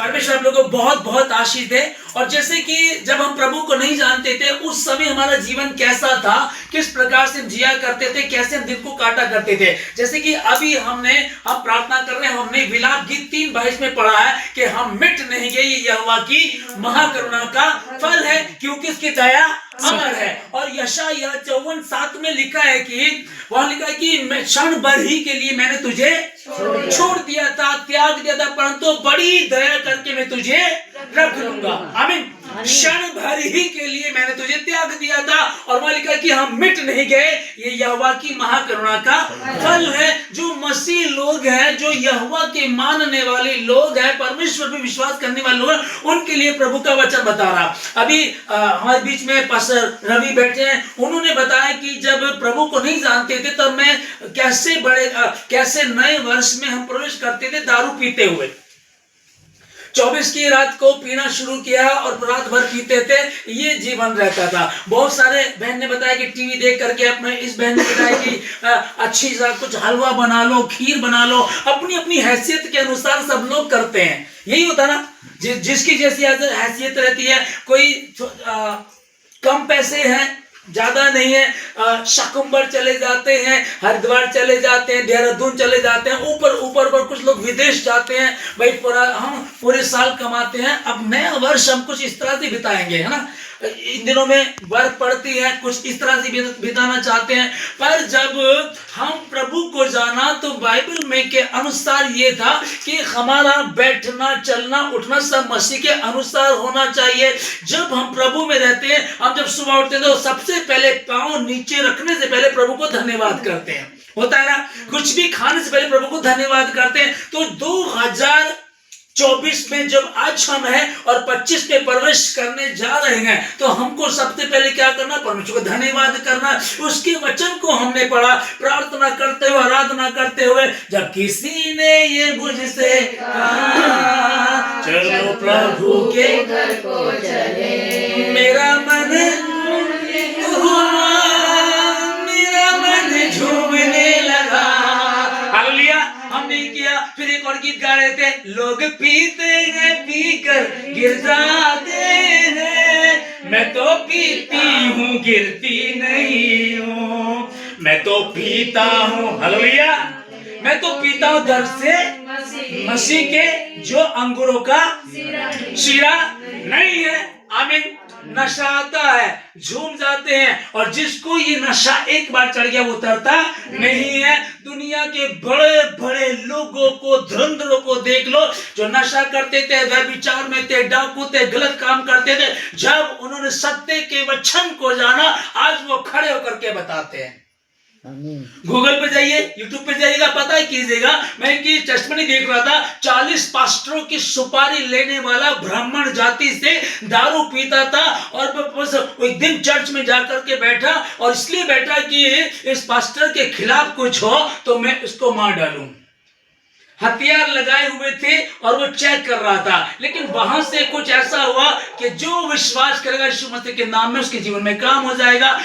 परमेश्वर आप लोगों को बहुत बहुत आशीष दे। और जैसे कि जब हम प्रभु को नहीं जानते थे उस समय हमारा जीवन कैसा था, किस प्रकार से हम जिया करते थे, कैसे हम दिन को काटा करते थे। जैसे कि अभी हम प्रार्थना कर रहे हैं, हमने विलाप गीत 3:22 में पढ़ा है कि हम मिट नहीं गए, ये यहोवा की महाकरुणा का फल है, क्योंकि उसकी दया अमर है। और यशायाह 54:7 में लिखा है कि वहां लिखा है कि मैं क्षण भर ही के लिए मैंने तुझे छोड़ दिया था, त्याग दिया था, परंतु बड़ी दया करके मैं तुझे रख लूंगा। आमीन। क्षण भर ही के लिए मैंने तुझे त्याग दिया था, और वहां लिखा कि हम मिट नहीं गए, ये यहोवा की महाकरुणा का फल है। जो मसीह लोग हैं, जो यहोवा के मानने वाले लोग हैं, परमेश्वर पे विश्वास करने वाले लोग हैं, उनके लिए प्रभु का वचन बता रहा। अभी हमारे बीच में पास्टर रवि बैठे हैं, उन्होंने बताया कि जब प्रभु को नहीं जानते थे तब मैं कैसे नए वर्ष में हम प्रवेश करते थे दारू पीते हुए। 24 की रात को पीना शुरू किया और रात भर पीते थे, ये जीवन रहता था। बहुत सारे बहन ने बताया कि टीवी देख करके, अपने इस बहन ने बताया कि अच्छी सा कुछ हलवा बना लो, खीर बना लो, अपनी अपनी हैसियत के अनुसार सब लोग करते हैं। यही होता ना, जिसकी जैसी हैसियत रहती है। कोई कम पैसे हैं, ज्यादा नहीं है, शाकुंबर चले जाते हैं, हरिद्वार चले जाते हैं, देहरादून चले जाते हैं, ऊपर पर कुछ लोग विदेश जाते हैं। भाई हम पूरे साल कमाते हैं, अब नया वर्ष हम कुछ इस तरह से बिताएंगे, है ना। इन दिनों में बर्फ पड़ती है, कुछ इस तरह से बिताना चाहते हैं। पर जब हम प्रभु को जाना तो बाइबल में के अनुसार ये था कि हमारा बैठना, चलना, उठना सब मसीह के अनुसार होना चाहिए। जब हम प्रभु में रहते हैं, हम जब सुबह उठते हैं तो सबसे पहले पांव नीचे रखने से पहले प्रभु को धन्यवाद करते हैं। होता है ना, कुछ भी खाने से पहले प्रभु को धन्यवाद करते हैं। तो 2024 में जब आज हम हैं और 25 में प्रवेश करने जा रहे हैं, तो हमको सबसे पहले क्या करना, परमेश्वर को धन्यवाद करना। उसके वचन को हमने पढ़ा, प्रार्थना करते हुए, आराधना करते हुए, जब किसी ने ये मुझसे कहा चलो प्रभु के घर को चले, मेरा मन हुआ, मेरा मन झूमने लगा। हालेलुया। हमने किया। फिर एक और गीत गा रहे थे, लोग पीते हैं, पीकर गिर जाते हैं, मैं तो पीती हूँ, गिरती नहीं हूँ, मैं तो पीता हूँ। हालेलुया। मैं तो पीता हूँ दर्द से मसीह के, जो अंगूरों का शीरा नहीं है। आमीन। नशा आता है, झूम जाते हैं, और जिसको ये नशा एक बार चढ़ गया वो उतरता नहीं है। दुनिया के बड़े बड़े लोगों को, धुरंधरों को देख लो, जो नशा करते थे, व्यभिचार में थे, डाकू थे, गलत काम करते थे, जब उन्होंने सत्य के वचन को जाना, आज वो खड़े होकर के बताते हैं। गूगल पे जाइए, यूट्यूब पे जाइएगा, पता ही कीजिएगा। मैं कि टेस्टमनी देख रहा था, 40 पास्टरों की सुपारी लेने वाला ब्राह्मण जाति से दारू पीता था, और एक दिन चर्च में जाकर के बैठा, और इसलिए बैठा कि इस पास्टर के खिलाफ कुछ हो तो मैं इसको मार डालूं। हथियार लगाए हुए थे और वो चेक कर रहा था। लेकिन वहां से कुछ ऐसा हुआ कि जो विश्वास करेगा यीशु मसीह के नाम में, उसके जीवन में काम हो जाएगा।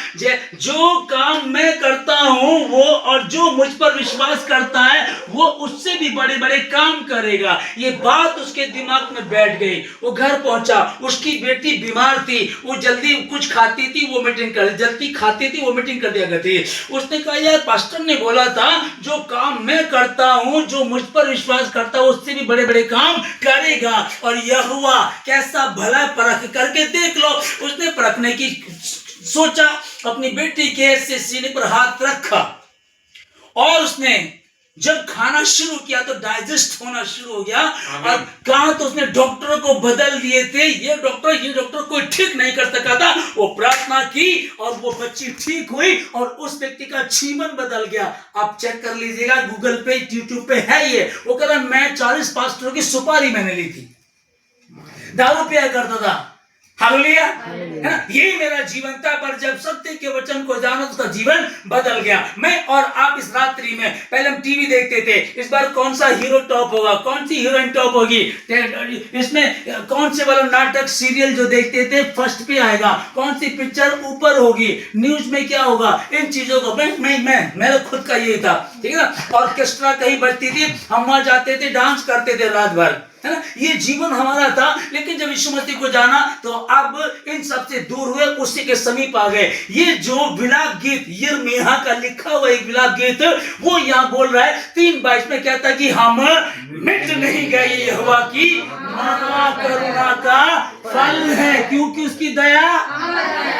जो काम मैं करता हूं वो, और जो मुझ पर विश्वास करता है वो उससे भी बड़े बड़े काम करेगा। ये बात उसके दिमाग में बैठ गई। वो घर पहुंचा, उसकी बेटी बीमार थी, वो जल्दी कुछ खाती थी, वो मीटिंग कर, जल्दी खाती थी, वो मीटिंग कर दिया करती। उसने कहा, यार पास्टर ने बोला था जो काम मैं करता हूं, जो मुझ पर विश्वास करता है उससे भी बड़े बड़े काम करेगा। और यहोवा कैसा भला परख करके देख लो। उसने परखने की सोचा, अपनी बेटी के से सीने पर हाथ रखा, और उसने जब खाना शुरू किया तो डाइजेस्ट होना शुरू हो गया। और कहा तो उसने डॉक्टरों को बदल दिए थे, ये डॉक्टर कोई ठीक नहीं कर सका था। वो प्रार्थना की और वो बच्ची ठीक हुई, और उस व्यक्ति का जीवन बदल गया। आप चेक कर लीजिएगा, गूगल पे, यूट्यूब पे है ये। वो कह रहा, मैं 40 पास्टरों की सुपारी मैंने ली थी, दारू पिया करता था। हालेलुया। यही मेरा जीवन था, पर जब सत्य के वचन को जाना तो उसका जीवन बदल गया। मैं और आप इस रात्रि में, पहले हम टीवी देखते थे, इस बार कौन सा हीरो टॉप होगा, कौन सी हीरोइन टॉप होगी, इसमें कौन से वाला नाटक सीरियल जो देखते थे फर्स्ट पे आएगा, कौन सी पिक्चर ऊपर होगी, न्यूज में क्या होगा, इन चीजों को मेरा खुद का यही था। ठीक है ना। ऑर्केस्ट्रा कहीं बजती थी, हम वहां जाते थे, डांस करते थे रात भर। है ना, ये जीवन हमारा था। लेकिन जब यीशु मसीह को जाना तो अब इन सब से दूर हुए, उसी के समीप आ गए। ये जो विलाप गीत, यिर्मयाह का लिखा हुआ एक विलाप गीत, वो यहाँ बोल रहा है 3:22 में, कहता है कि हम मिट नहीं गए, यहोवा की महा करुणा का फल है, क्योंकि उसकी दया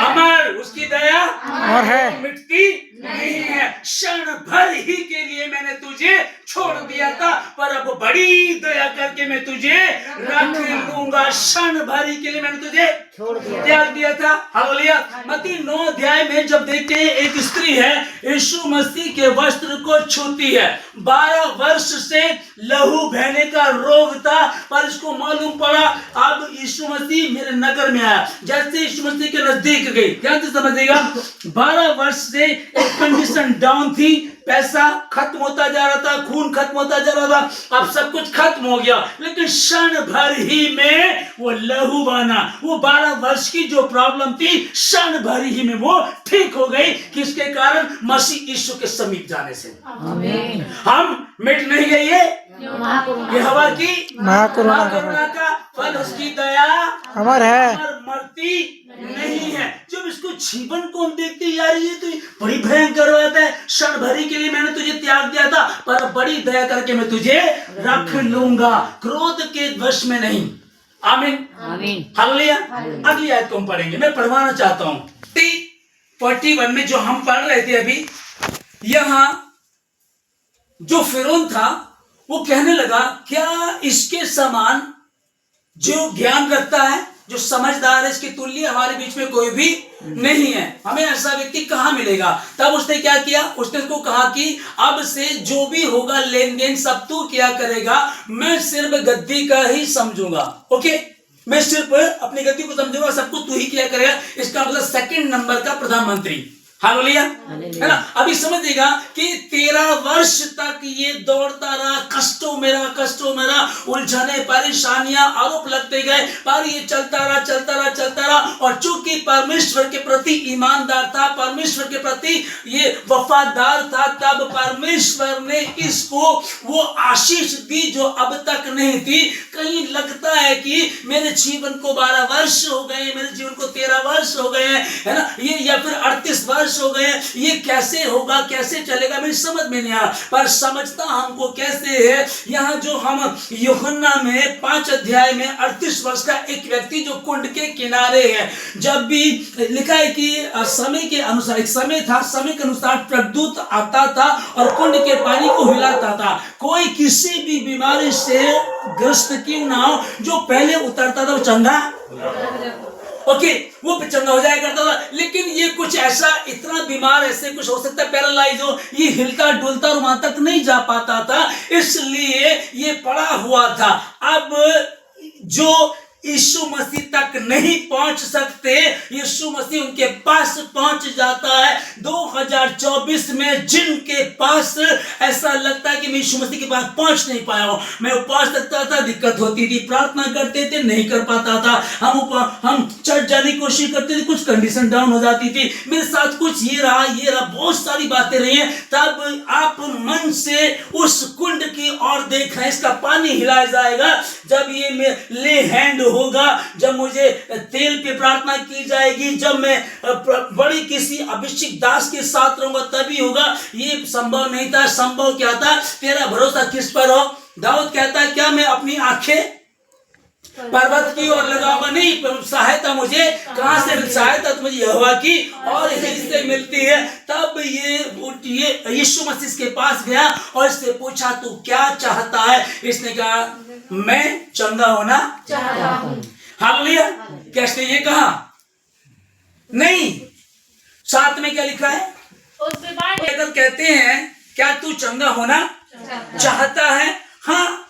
अमर, उसकी दया अमर है, मिटती नहीं है। क्षण भर ही के लिए मैंने तुझे छोड़ दिया था, पर अब बड़ी दया करके मैं तुझे रख लूंगा। क्षण भर ही के लिए मैंने तुझे त्याग दिया था। हालेलुया। मत्ती 9 अध्याय में जब देखते हैं, एक स्त्री है, यीशु मसीह के वस्त्र को छूती है। 12 वर्ष से लहू बहने का रोग था, पर इसको मालूम पड़ा अब यीशु मसीह मेरे नगर में आया। जैसे यीशु मसीह के नजदीक गई, ध्यान से समझिएगा, 12 वर्ष से एक कंडीशन डाउन थी, पैसा खत्म होता जा रहा था, खून खत्म होता जा रहा था, अब सब कुछ खत्म हो गया। लेकिन क्षण भर ही में वो लहू बना, वो 12 वर्ष की जो प्रॉब्लम थी, क्षण भर ही में वो ठीक हो गई। किसके कारण? मसीह यीशु के समीप जाने से। आमीन। हम मिट नहीं गए, यहोवा की महा करुणा का फल, उसकी दया अमर है, मरती नहीं है। जब इसको जीवन को हम देखते, यार ये तो बड़ी भयंकर बात है। क्षण भरी के लिए मैंने तुझे त्याग दिया था, पर बड़ी दया करके मैं तुझे रख लूंगा, क्रोध के वश में नहीं। आमीन, आमीन, हालेलुया। अगली आयत को हम पढ़ेंगे, मैं पढ़वाना चाहता हूं 41 में जो हम पढ़ रहे थे अभी। यहां जो फिरौन था वो कहने लगा, क्या इसके समान जो ज्ञान रखता है, जो समझदार है, इसकी तुल्य हमारे बीच में कोई भी नहीं है, हमें ऐसा व्यक्ति कहां मिलेगा? तब उसने क्या किया? उसने उसको कहा कि अब से जो भी होगा लेन देन सब तू क्या करेगा, मैं सिर्फ गद्दी का ही समझूंगा। ओके, मैं सिर्फ अपनी गद्दी को समझूंगा, सब कुछ तू ही क्या करेगा। इसका मतलब 2nd नंबर का प्रधानमंत्री। हालेलुया, है ना। अभी समझिएगा कि 13 वर्ष तक ये दौड़ता रहा, कष्टों मेरा, उलझने, परेशानियां, आरोप लगते गए, पर ये चलता रहा। और चूंकि परमेश्वर के प्रति ईमानदार था, परमेश्वर के प्रति ये वफादार था, तब परमेश्वर ने इसको वो आशीष दी जो अब तक नहीं थी। कहीं लगता है कि मेरे जीवन को 12 वर्ष हो गए, मेरे जीवन को 13 वर्ष हो गए, है ना, ये या फिर 38 वर्ष हो गए, ये कैसे होगा, कैसे चलेगा, मेरी समझ में नहीं आ। पर समझता हमको कैसे है, यहाँ जो हम यूहन्ना में 5 अध्याय में 38 वर्ष का एक व्यक्ति जो कुंड के किनारे है, जब भी लिखा है कि समय के अनुसार, एक समय था, समय के अनुसार प्रदूत आता था और कुंड के पानी को हिलाता था। कोई किसी भी बीमारी से ग्रस्त क्यों ना हो, जो पहले उतरता था वो चंगा, ओके, वो चंगा हो जाया करता था। लेकिन ये कुछ ऐसा, इतना बीमार, ऐसे कुछ हो सकता है पैरालाइज हो, ये हिलता डुलता और वहां तक नहीं जा पाता था, इसलिए ये पड़ा हुआ था। अब जो यीशु मसीह तक नहीं पहुंच सकते, यीशु मसीह उनके पास पहुंच जाता है। 2024 में जिनके पास ऐसा लगता है कि मैं यीशु मसीह के पास पहुंच नहीं पाया हूं, मैं उपवास रखता था, दिक्कत होती थी, प्रार्थना करते थे, नहीं कर पाता था, हम चर्च जाने की कोशिश करते थे, कुछ कंडीशन डाउन हो जाती थी, मेरे साथ कुछ ये रहा, बहुत सारी बातें रही हैं। तब आप मन से उस कुंड की ओर देख रहे हैं, इसका पानी हिलाया जाएगा जब ये ले हैंड होगा, जब मुझे तेल पे प्रार्थना की जाएगी, जब मैं बड़ी किसी अभिषेक दास के साथ रहूंगा, तभी होगा। ये संभव नहीं था। संभव क्या था? तेरा भरोसा किस पर हो? दाऊद कहता है, क्या मैं अपनी आंखें पर्वत की ओर लगाऊंगा? नहीं, सहायता मुझे कहां से? सहायता तो मुझे यहोवा की और इससे मिलती है। तब ये यीशु मसीह के पास गया और इससे पूछा, तू क्या चाहता है? इसने कहा, मैं चंगा होना चाहता हूं। हालेलुया। कैसे ये कहा? नहीं, साथ में क्या लिखा है? अगर कहते हैं, क्या तू चंगा होना चाहता है? हाँ,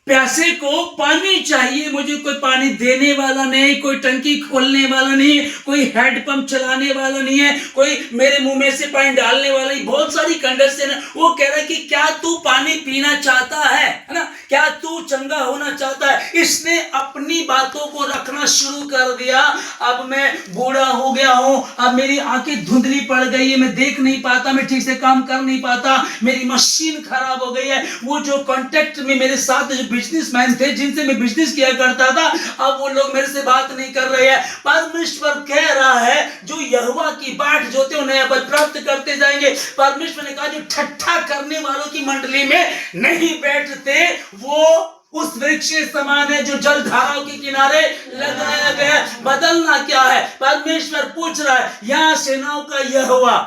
प्यासे को पानी चाहिए, मुझे कोई पानी देने वाला नहीं, कोई टंकी खोलने वाला नहीं, कोई हेड पंप चलाने वाला नहीं है, कोई मेरे मुंह में से पानी डालने वाला नहीं। बहुत सारी कंडीशन है। वो कह रहा है कि क्या तू पानी पीना चाहता है ना? क्या तू चंगा होना चाहता है? इसने अपनी बातों को रखना शुरू कर दिया। अब मैं बूढ़ा हो गया हूं, अब मेरी आंखें धुंधली पड़ गई है, मैं देख नहीं पाता, मैं ठीक से काम कर नहीं पाता, मेरी मशीन खराब हो गई है। वो जो कांटेक्ट में मेरे साथ जो बिजनेसमैन थे जिनसे मैं बिजनेस किया करता था, अब वो लोग मेरे से बात नहीं कर रहे हैं। परमेश्वर कह रहा है जो यहोवा की बाट जोते हो नया बल प्राप्त करते जाएंगे। परमेश्वर ने कहा जो ठट्ठा करने वालों की मंडली में नहीं बैठते वो उस वृक्ष के समान है जो जल धाराओं के किनारे लगाया गया। बदलना क्या है? परमेश्वर पूछ रहा है, यहाँ सेनाओं का यहोवा,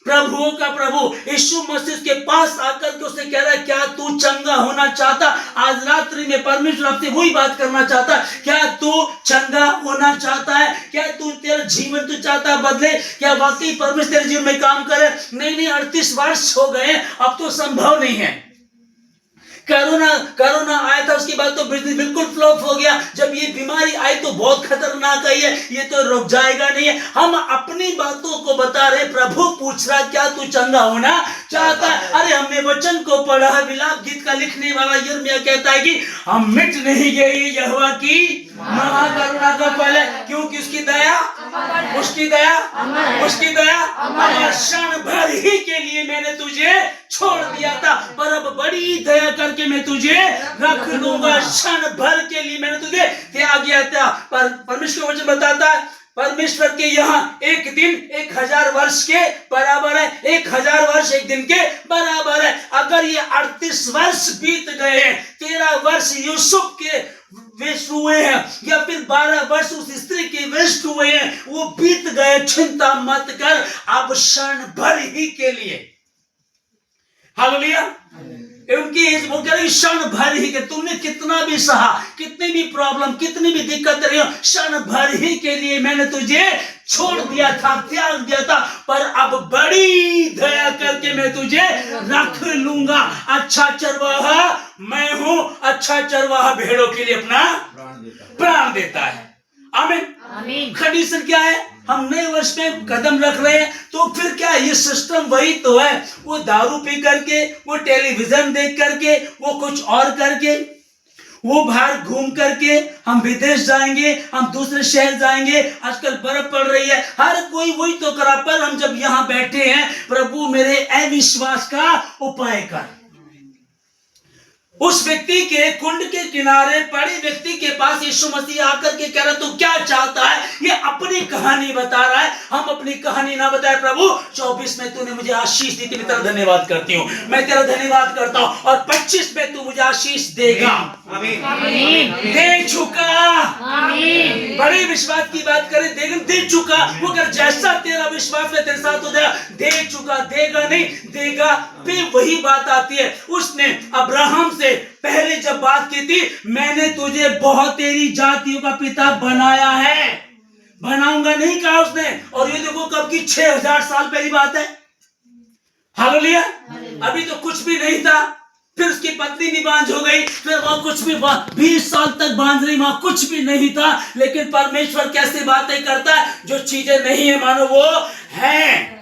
प्रभुओं का प्रभु यीशु मसीह के पास आकर के उसने कह रहा है क्या तू चंगा होना चाहता? आज रात्रि में परमेश्वर आपसे वही बात करना चाहता। क्या तू चंगा होना चाहता है? क्या तू तेरा जीवन तू चाहता है बदले? क्या वाकई परमेश्वर तेरे जीवन में काम करे? नहीं, 38 वर्ष हो गए, अब तो संभव नहीं है। कोरोना आया था, उसके बाद तो बिजनेस बिल्कुल फ्लॉप हो गया। जब ये बीमारी आई तो बहुत खतरनाक आई है, ये तो रुक जाएगा नहीं है। हम अपनी बातों को बता रहे, प्रभु पूछ रहा क्या तू चंगा होना चाहता है? अरे हमने वचन को पढ़ा है, विलाप गीत का लिखने वाला यिर्मयाह कहता है कि हम मिट नहीं गए यहोवा की महाकरुणा का फल है, क्योंकि उसकी दया क्षण भर ही के लिए मैंने तुझे छोड़ दिया था, पर अब बड़ी दया करके मैं तुझे रख लूंगा। क्षण भर के लिए मैंने तुझे त्याग दिया था। पर परमेश्वर वचन बताता है परमेश्वर के यहाँ एक दिन 1000 वर्ष के बराबर है, 1000 वर्ष एक दिन के बराबर है। अगर ये 38 वर्ष बीत गए हैं, 13 वर्ष यूसुफ के वेस्ट हुए हैं या फिर 12 वर्ष उस स्त्री के वेस्ट हुए हैं, वो बीत गए, चिंता मत कर, अब क्षण भर ही के लिए। हालेलुया। उनकी वो कह रही क्षण भर ही के, तुमने कितना भी सहा, कितनी भी प्रॉब्लम, कितनी भी दिक्कत रही हो, क्षण भर ही के लिए मैंने तुझे छोड़ दिया था, त्याग दिया था, पर अब बड़ी दया करके मैं तुझे रख लूंगा। अच्छा चरवाहा मैं हूं, अच्छा चरवाहा भेड़ों के लिए अपना प्राण देता है। आमीन। कंडीशन क्या है? हम नए वर्ष में कदम रख रहे हैं, तो फिर क्या ये सिस्टम वही तो है। वो दारू पी करके, वो टेलीविजन देख करके, वो कुछ और करके, वो बाहर घूम करके, हम विदेश जाएंगे, हम दूसरे शहर जाएंगे, आजकल बर्फ पड़ रही है, हर कोई वही तो करा। पर हम जब यहाँ बैठे हैं, प्रभु मेरे अविश्वास का उपाय कर। उस व्यक्ति के कुंड के किनारे पड़े व्यक्ति के पास यीशु मसीह आकर के कह रहा तू क्या चाहता है? ये अपनी कहानी बता रहा है। हम अपनी कहानी ना बताए, प्रभु 24 में तूने मुझे आशीष दी थी, मैं तेरा धन्यवाद करती हूँ, मैं तेरा धन्यवाद करता हूँ, और 25 में तू मुझे आशीष देगा। दे चुका। बड़े विश्वास की बात करें, दे चुका। वो अगर जैसा तेरा विश्वास है तेरे साथ हो जाएगा। दे चुका, देगा नहीं, देगा। फिर वही बात आती है, उसने अब्राहम से पहले जब बात की थी, मैंने तुझे बहुत तेरी जातियों का पिता बनाया है, बनाऊंगा नहीं कहा उसने। और ये देखो कब की 6000 साल पहली बात है। हालेलुया। अभी तो कुछ भी नहीं था, फिर उसकी पत्नी निबांझ हो गई, फिर वहां कुछ भी 20 साल तक बांझ रही, वहां कुछ भी नहीं था। लेकिन परमेश्वर कैसे बातें करता है, जो चीजें नहीं है मानो वो है।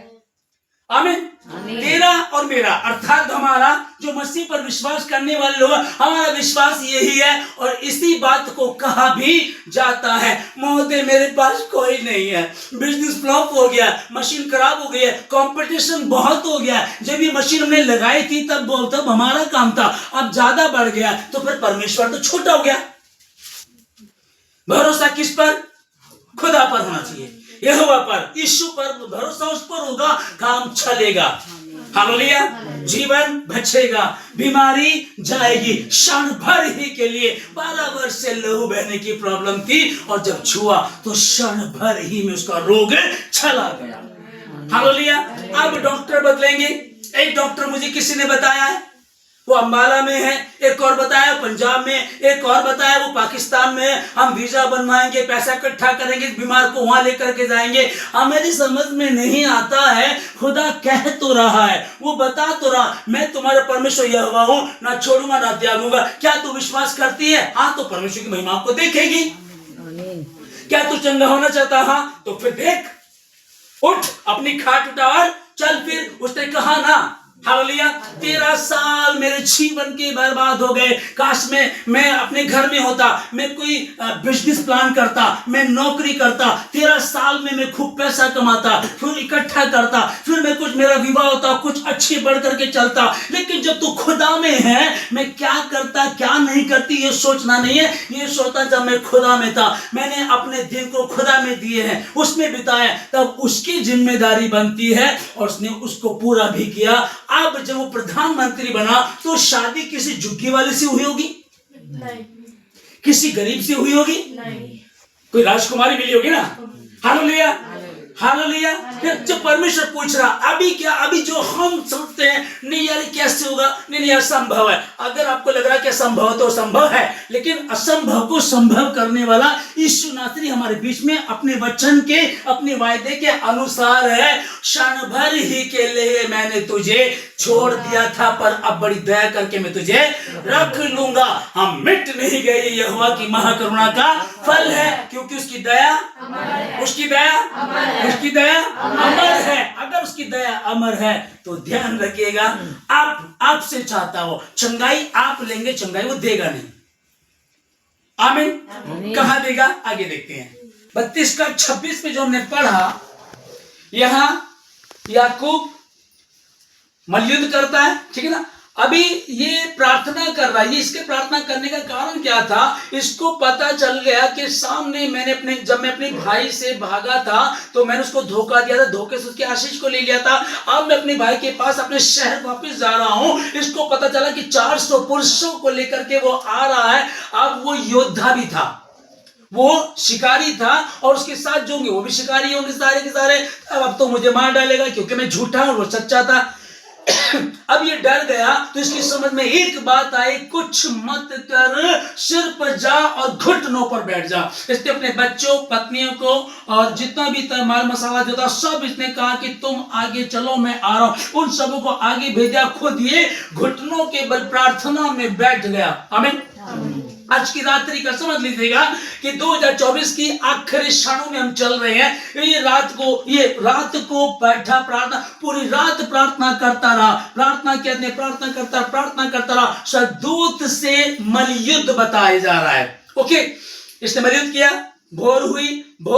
आमीन। तेरा और मेरा अर्थात हमारा जो मसीह पर विश्वास करने वाले लोग, हमारा विश्वास यही है और इसी बात को कहा भी जाता है। महोदय मेरे पास कोई नहीं है, बिजनेस फ्लॉप हो गया, मशीन खराब हो गई है, कंपटीशन बहुत हो गया। जब ये मशीन हमने लगाई थी तब हमारा काम था, अब ज्यादा बढ़ गया, तो फिर परमेश्वर तो छोटा हो गया। भरोसा किस पर? खुदा पर होना चाहिए, यहोवा पर, यीशु पर भरोसा, उस पर होगा, काम चलेगा। हालेलुया। जीवन बचेगा, बीमारी जाएगी। क्षण भर ही के लिए 12 वर्ष से लहू बहने की प्रॉब्लम थी, और जब छुआ तो क्षण भर ही में उसका रोग चला गया। हालेलुया। अब डॉक्टर बदलेंगे। एक डॉक्टर मुझे किसी ने बताया है, वो अंबाला में है, एक और बताया पंजाब में, एक और बताया वो पाकिस्तान में है। हम वीजा बनवाएंगे, पैसा इकट्ठा करेंगे, बीमार को वहां लेकर के जाएंगे। हमारी समझ में नहीं आता है, खुदा कह तो रहा है, वो बता तो रहा, मैं तुम्हारा परमेश्वर यहोवा हूं, ना छोड़ूंगा ना त्यागूंगा। क्या तू विश्वास करती है? हाँ, तो परमेश्वर की महिमा आपको देखेगी। क्या तू चंगा होना चाहता? हाँ, तो फिर देख, उठ, अपनी खाट उठा और चल। फिर उसने कहा ना, हालेलुया। 13 साल मेरे जीवन के बर्बाद हो गए। काश मैं अपने घर में होता, मैं कोई बिजनेस प्लान करता, मैं नौकरी करता, 13 साल में मैं खूब पैसा कमाता, फिर इकट्ठा करता, फिर मैं कुछ मेरा विवाह होता, कुछ अच्छे बढ़ करके चलता। लेकिन जब तू खुदा में है, मैं क्या करता क्या नहीं करती ये सोचना नहीं है, ये सोचता जब मैं खुदा में था, मैंने अपने दिन को खुदा में दिए हैं, उसमें बिताया, तब उसकी जिम्मेदारी बनती है और उसने उसको पूरा भी किया। अब जब वो प्रधानमंत्री बना तो शादी किसी झुग्गी वाले से हुई होगी? नहीं, किसी गरीब से हुई होगी? नहीं। कोई राजकुमारी मिली होगी ना? Hallelujah, hallelujah. जब परमेश्वर पूछ रहा अभी क्या, अभी जो हम समझते हैं नहीं यार कैसे होगा, नहीं असंभव है। अगर आपको लग रहा है कि असंभव तो असंभव है, लेकिन असंभव को संभव करने वाला यीशु नासरी हमारे बीच में अपने वचन के, अपने वायदे के अनुसार है। क्षण भर ही के लिए मैंने तुझे छोड़ दिया था, पर अब बड़ी दया करके मैं तुझे रख लूंगा। हम मिट नहीं गए, यहोवा की महाकरुणा का फल है, क्योंकि उसकी दया, उसकी दया, उसकी दया अमर है। अगर उसकी दया अमर है तो ध्यान रखिएगा, आपसे चाहता हो चंगाई आप लेंगे, चंगाई वो देगा नहीं। आमीन। कहां देगा आगे देखते हैं। 32 का 26 में जो हमने पढ़ा, यहां याकूब मल्लयुद्ध करता है, ठीक है ना। अभी ये प्रार्थना कर रहा है। ये इसके प्रार्थना करने का कारण क्या था? इसको पता चल गया कि सामने जब मैं अपने भाई से भागा था तो मैंने उसको धोखा दिया था, धोखे से उसकी आशीष को ले लिया था। अब मैं अपने भाई के पास अपने शहर वापस जा रहा हूं। इसको पता चला कि 400 पुरुषों को लेकर के वो आ रहा है। अब वो योद्धा भी था, वो शिकारी था, और उसके साथ जो होंगे वो भी शिकारी होंगे सारे के सारे। अब तो मुझे मार डालेगा क्योंकि मैं झूठा और वो सच्चा था। अब ये डर गया तो इसकी समझ में एक बात आई, कुछ मत कर, सिर पर जा और घुटनों पर बैठ जा। इसने अपने बच्चों, पत्नियों को और जितना भी माल मसाला जो था सब इसने कहा कि तुम आगे चलो, मैं आ रहा हूं। उन सबों को आगे भेजा, खुद ये घुटनों के बल प्रार्थना में बैठ गया। आमीन। आज की रात्रि का समझ लीजिएगा कि 2024 की आखिरी क्षणों में हम चल रहे हैं। ये रात को बैठा प्रार्थना, पूरी रात प्रार्थना करता रहा, प्रार्थना करता रहा। सदूत से मलयुद्ध बताया जा रहा है। ओके, इसने मलयुद्ध किया, भोर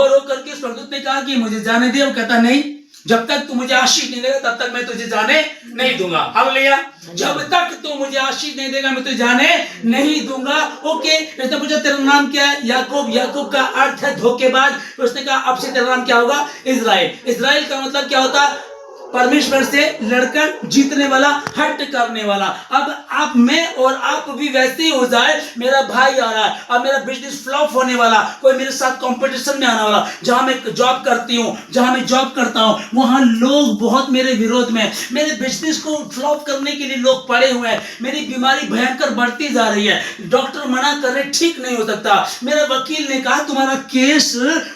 होकर के स्वर्गदूत ने कहा कि मुझे जाने दे। वो कहता नहीं, जब तक तू मुझे आशीष नहीं देगा तब तक मैं तुझे जाने नहीं दूंगा। हालेलुया। जब तक तू मुझे आशीष नहीं देगा मैं तुझे जाने नहीं दूंगा। ओके, इसने पूछा तेरा नाम क्या है? याकूब। याकूब का अर्थ है धोखेबाज। उसने कहा अब से तेरा नाम क्या होगा? इजराइल। इजराइल का मतलब क्या होता है? परमेश्वर से लड़कर जीतने वाला, हट करने वाला। अब मैं और आप भी वैसे ही हो जाए, मेरा भाई आ रहा है, अब मेरा बिजनेस फ्लॉप होने वाला, कोई मेरे साथ कंपटीशन में आने वाला। जहां मैं जॉब करता हूं वहां लोग बहुत मेरे विरोध में, मेरे बिजनेस को फ्लॉप करने के लिए लोग पड़े हुए हैं। मेरी बीमारी भयंकर बढ़ती जा रही है, डॉक्टर मना कर रहे ठीक नहीं हो सकता। मेरे वकील ने कहा तुम्हारा केस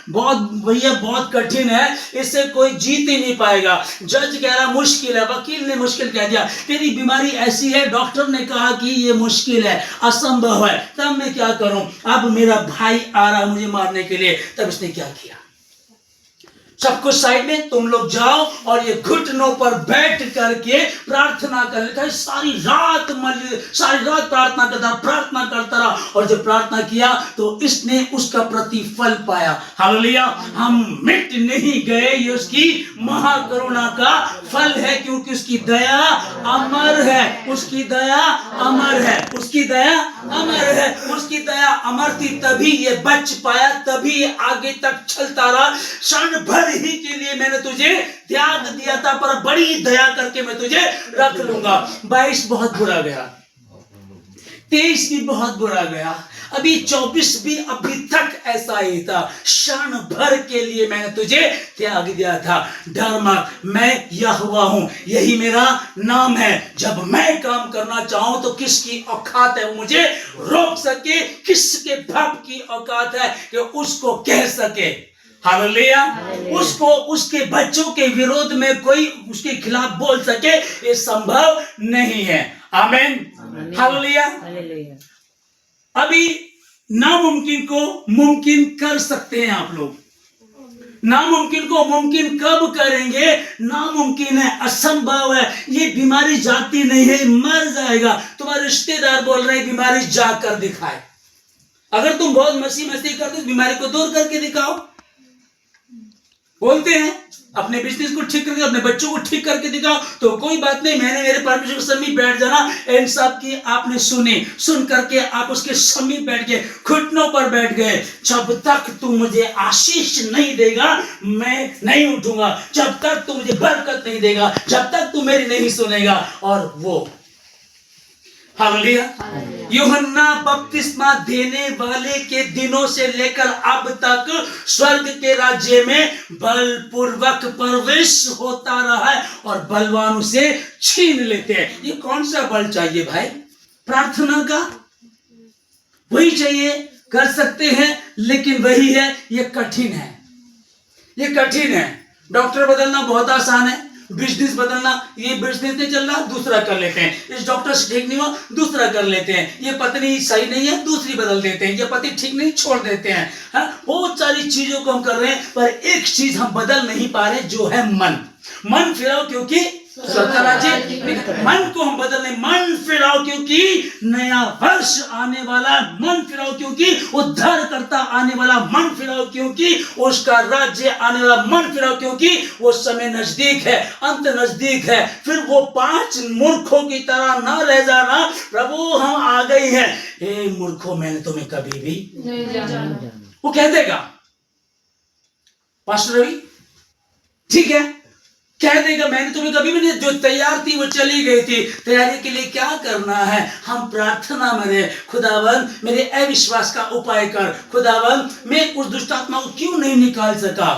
बहुत कठिन है, इससे कोई जीत ही नहीं पाएगा। जज कह रहा मुश्किल है, वकील ने मुश्किल कह दिया, तेरी बीमारी ऐसी है, डॉक्टर ने कहा कि ये मुश्किल है, असंभव है। तब मैं क्या करूं? अब मेरा भाई आ रहा है मुझे मारने के लिए। तब इसने क्या किया? सब कुछ साइड में, तुम लोग जाओ और ये घुटनों पर बैठ करके प्रार्थना कर लेता है। सारी रात प्रार्थना करता रहा, और जब प्रार्थना किया तो इसने उसका प्रतिफल पाया। हालेलुया। हम मिट नहीं गए, ये उसकी महाकरुणा का फल है, क्योंकि उसकी दया अमर है। उसकी दया अमर है, उसकी दया अमर है। उसकी दया अमर थी तभी ये बच पाया, तभी ये आगे तक चलता रहा। क्षण भर ही के लिए मैंने तुझे त्याग दिया था, पर बड़ी दया करके मैं तुझे रख लूंगा। 22 बहुत बुरा गया, 23 भी बहुत बुरा गया, अभी 24 भी अभी तक ऐसा ही था। क्षण भर के लिए मैंने तुझे त्याग दिया था। डर मत, मैं यहोवा हूं, यही मेरा नाम है। जब मैं काम करना चाहूं तो किसकी औकात है वो मुझे रोक सके? किसके बाप की औकात है कि उसको कह सके? हालेलुया। उसको उसके बच्चों के विरोध में कोई उसके खिलाफ बोल सके? ये संभव नहीं है। आमीन। हालेलुया। अभी नामुमकिन को मुमकिन कर सकते हैं आप लोग। नामुमकिन को मुमकिन कब करेंगे? नामुमकिन है, असंभव है, ये बीमारी जाती नहीं है, मर जाएगा। तुम्हारे रिश्तेदार बोल रहे हैं बीमारी जाकर दिखाए। अगर तुम बहुत मस्ती करते हो बीमारी को दूर करके दिखाओ। बोलते हैं अपने बिजनेस को ठीक करके, अपने बच्चों को ठीक करके दिखाओ, तो कोई बात नहीं, मैंने मेरे परमेश्वर के समीप बैठ जाना। इन सब की आपने सुन करके आप उसके समीप बैठ गए, घुटनों पर बैठ गए। जब तक तू मुझे आशीष नहीं देगा मैं नहीं उठूंगा, जब तक तू मुझे बरकत नहीं देगा, जब तक तू मेरी नहीं सुनेगा। और वो हालेलुया, यूहन्ना बपतिस्मा देने वाले के दिनों से लेकर अब तक स्वर्ग के राज्य में बलपूर्वक प्रवेश होता रहा है और बलवान उसे छीन लेते हैं। ये कौन सा बल चाहिए भाई? प्रार्थना का वही चाहिए, कर सकते हैं, लेकिन वही है, ये कठिन है, ये कठिन है। डॉक्टर बदलना बहुत आसान है, बिजनेस बदलना, ये बिजनेस नहीं चल रहा दूसरा कर लेते हैं, इस डॉक्टर से ठीक नहीं हुआ दूसरा कर लेते हैं, ये पत्नी सही नहीं है दूसरी बदल देते हैं, ये पति ठीक नहीं छोड़ देते हैं। बहुत सारी चीजों को हम कर रहे हैं, पर एक चीज हम बदल नहीं पा रहे, जो है मन फिराओ क्योंकि मन को हम बदलने, मन फिराओ क्योंकि नया वर्ष आने वाला, मन फिराओ क्योंकि उद्धारकर्ता आने वाला, मन फिराओ क्योंकि उसका राज्य आने वाला, मन फिराओ क्योंकि वो समय नजदीक है, अंत नजदीक है। फिर वो 5 मूर्खों की तरह ना रह जाना, प्रभु हम आ गए हैं, हे मूर्खों मैंने तुम्हें कभी भी नहीं जाना। वो कह देगा पास्टर रवि, ठीक है कह देगा मैंने तुम्हें कभी भी नहीं, जो तैयार थी वो चली गई थी। तैयारी के लिए क्या करना है? हम प्रार्थना में रहे, खुदावन मेरे अविश्वास का उपाय कर, खुदावन मैं उस दुष्ट आत्मा को क्यों नहीं निकाल सका।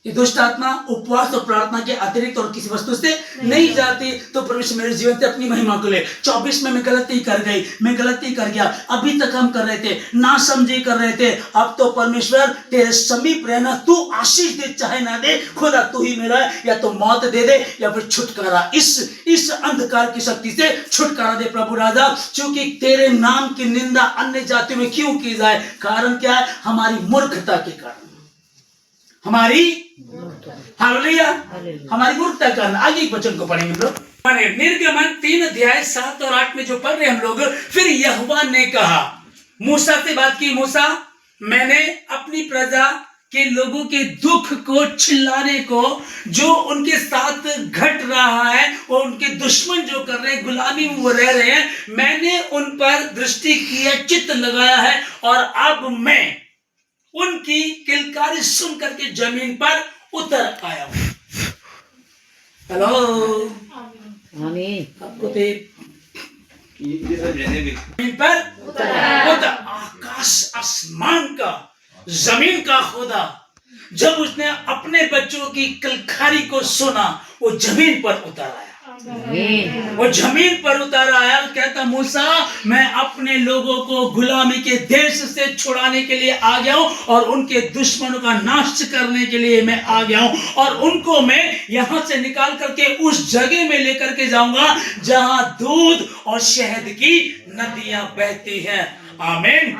ये दुष्ट आत्मा उपवास और प्रार्थना के अतिरिक्त और किसी वस्तु से नहीं जाती। तो परमेश्वर मेरे जीवन से अपनी महिमा को ले। 24 में मैं गलती कर गई, मैं गलती कर गया, अभी तक हम कर रहे थे, ना समझे कर रहे थे, अब तो परमेश्वर तेरे समीप रहना, तू आशीष दे चाहे ना दे, खुदा तू ही मेरा है, या तो मौत दे दे या फिर छुटकारा, इस अंधकार की शक्ति से छुटकारा दे प्रभु राजा। क्योंकि तेरे नाम की निंदा अन्य जातियों में क्यों की जाए? कारण क्या है? हमारी मूर्खता के कारण, हमारी हालेलुया, हमारी मूर्खता के कारण। आगे एक वचन को पढ़ेंगे हम लोग, निर्गमन 3 अध्याय 7 और 8 में जो पढ़ रहे हम लोग। फिर यहोवा ने कहा, मूसा से बात की, मूसा मैंने अपनी प्रजा के लोगों के दुख को, चिल्लाने को, जो उनके साथ घट रहा है और उनके दुश्मन जो कर रहे हैं, गुलामी में वो रह रहे हैं, मैंने उन पर दृष्टि की है, चित्त लगाया है, और अब मैं उनकी किलकारी सुन करके जमीन पर उतर आया हूं। हेलो आमीन। आपको जमीन पर उतर, आकाश आसमान का, जमीन का खुदा जब उसने अपने बच्चों की किलकारी को सुना, वो जमीन पर उतर आया, वो जमीन पर उतर आया। कहता मूसा मैं अपने लोगों को गुलामी के देश से छुड़ाने के लिए आ गया हूं और उनके दुश्मनों का नाश करने के लिए मैं आ गया हूं, और उनको मैं यहां से निकाल करके उस जगह में लेकर के जाऊंगा जहां दूध और शहद की नदियां बहती हैं। आमीन।